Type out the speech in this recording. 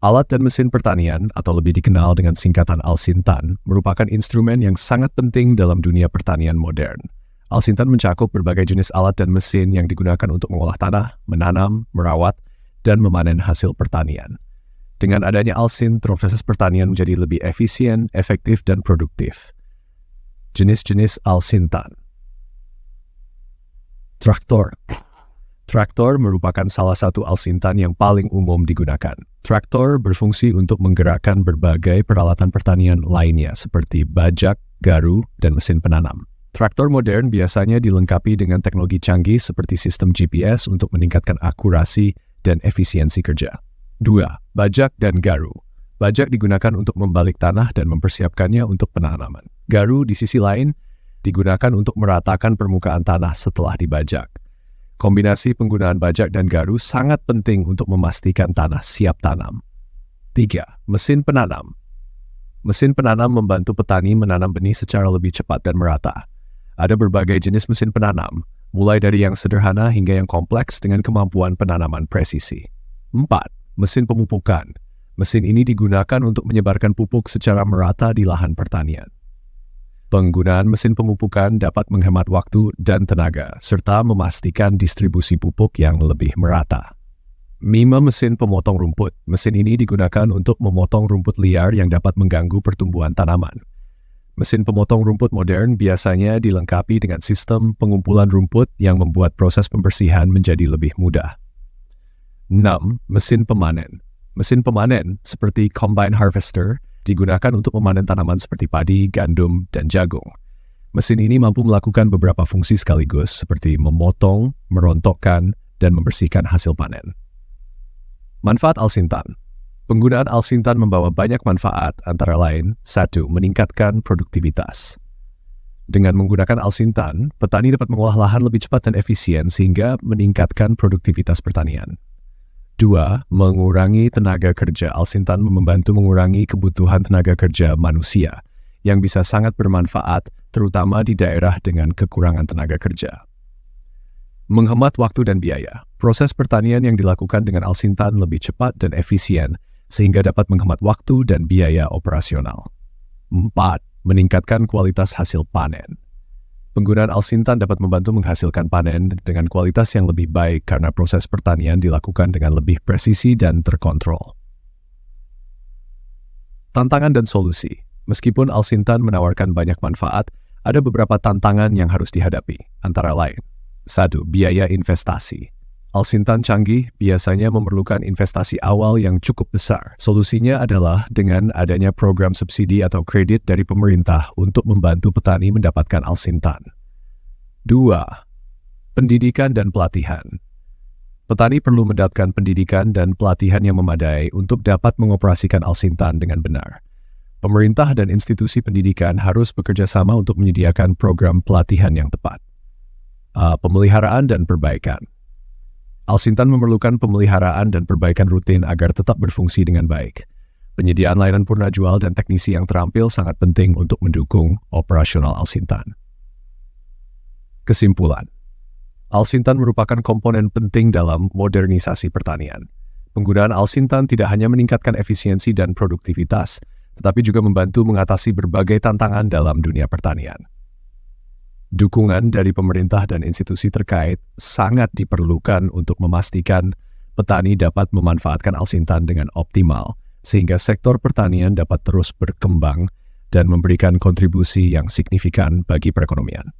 Alat dan mesin pertanian, atau lebih dikenal dengan singkatan Alsintan, merupakan instrumen yang sangat penting dalam dunia pertanian modern. Alsintan mencakup berbagai jenis alat dan mesin yang digunakan untuk mengolah tanah, menanam, merawat, dan memanen hasil pertanian. Dengan adanya Alsin, proses pertanian menjadi lebih efisien, efektif, dan produktif. Jenis-jenis Alsintan. Traktor. Traktor merupakan salah satu Alsintan yang paling umum digunakan. Traktor berfungsi untuk menggerakkan berbagai peralatan pertanian lainnya seperti bajak, garu, dan mesin penanam. Traktor modern biasanya dilengkapi dengan teknologi canggih seperti sistem GPS untuk meningkatkan akurasi dan efisiensi kerja. 2. Bajak dan garu. Bajak digunakan untuk membalik tanah dan mempersiapkannya untuk penanaman. Garu di sisi lain digunakan untuk meratakan permukaan tanah setelah dibajak. Kombinasi penggunaan bajak dan garu sangat penting untuk memastikan tanah siap tanam. 3. Mesin penanam. Mesin penanam membantu petani menanam benih secara lebih cepat dan merata. Ada berbagai jenis mesin penanam, mulai dari yang sederhana hingga yang kompleks dengan kemampuan penanaman presisi. 4. Mesin pemupukan. Mesin ini digunakan untuk menyebarkan pupuk secara merata di lahan pertanian. Penggunaan mesin pemupukan dapat menghemat waktu dan tenaga, serta memastikan distribusi pupuk yang lebih merata. 5. Mesin pemotong rumput. Mesin ini digunakan untuk memotong rumput liar yang dapat mengganggu pertumbuhan tanaman. Mesin pemotong rumput modern biasanya dilengkapi dengan sistem pengumpulan rumput yang membuat proses pembersihan menjadi lebih mudah. 6. Mesin pemanen. Mesin pemanen, seperti combine harvester, digunakan untuk memanen tanaman seperti padi, gandum, dan jagung. Mesin ini mampu melakukan beberapa fungsi sekaligus, seperti memotong, merontokkan, dan membersihkan hasil panen. Manfaat Alsintan. Penggunaan Alsintan membawa banyak manfaat, antara lain, 1. Meningkatkan produktivitas. Dengan menggunakan Alsintan, petani dapat mengolah lahan lebih cepat dan efisien sehingga meningkatkan produktivitas pertanian. 2. Mengurangi tenaga kerja. Alsintan membantu mengurangi kebutuhan tenaga kerja manusia, yang bisa sangat bermanfaat, terutama di daerah dengan kekurangan tenaga kerja. Menghemat waktu dan biaya. Proses pertanian yang dilakukan dengan Alsintan lebih cepat dan efisien, sehingga dapat menghemat waktu dan biaya operasional. 4. Meningkatkan kualitas hasil panen. Penggunaan Alsintan dapat membantu menghasilkan panen dengan kualitas yang lebih baik karena proses pertanian dilakukan dengan lebih presisi dan terkontrol. Tantangan dan solusi. Meskipun Alsintan menawarkan banyak manfaat, ada beberapa tantangan yang harus dihadapi, antara lain. 1. Biaya investasi. Alsintan canggih biasanya memerlukan investasi awal yang cukup besar. Solusinya adalah dengan adanya program subsidi atau kredit dari pemerintah untuk membantu petani mendapatkan Alsintan. 2. Pendidikan dan pelatihan. Petani perlu mendapatkan pendidikan dan pelatihan yang memadai untuk dapat mengoperasikan Alsintan dengan benar. Pemerintah dan institusi pendidikan harus bekerja sama untuk menyediakan program pelatihan yang tepat. Pemeliharaan dan perbaikan. Alsintan memerlukan pemeliharaan dan perbaikan rutin agar tetap berfungsi dengan baik. Penyediaan layanan purna jual dan teknisi yang terampil sangat penting untuk mendukung operasional Alsintan. Kesimpulan, Alsintan merupakan komponen penting dalam modernisasi pertanian. Penggunaan Alsintan tidak hanya meningkatkan efisiensi dan produktivitas, tetapi juga membantu mengatasi berbagai tantangan dalam dunia pertanian. Dukungan dari pemerintah dan institusi terkait sangat diperlukan untuk memastikan petani dapat memanfaatkan Alsintan dengan optimal, sehingga sektor pertanian dapat terus berkembang dan memberikan kontribusi yang signifikan bagi perekonomian.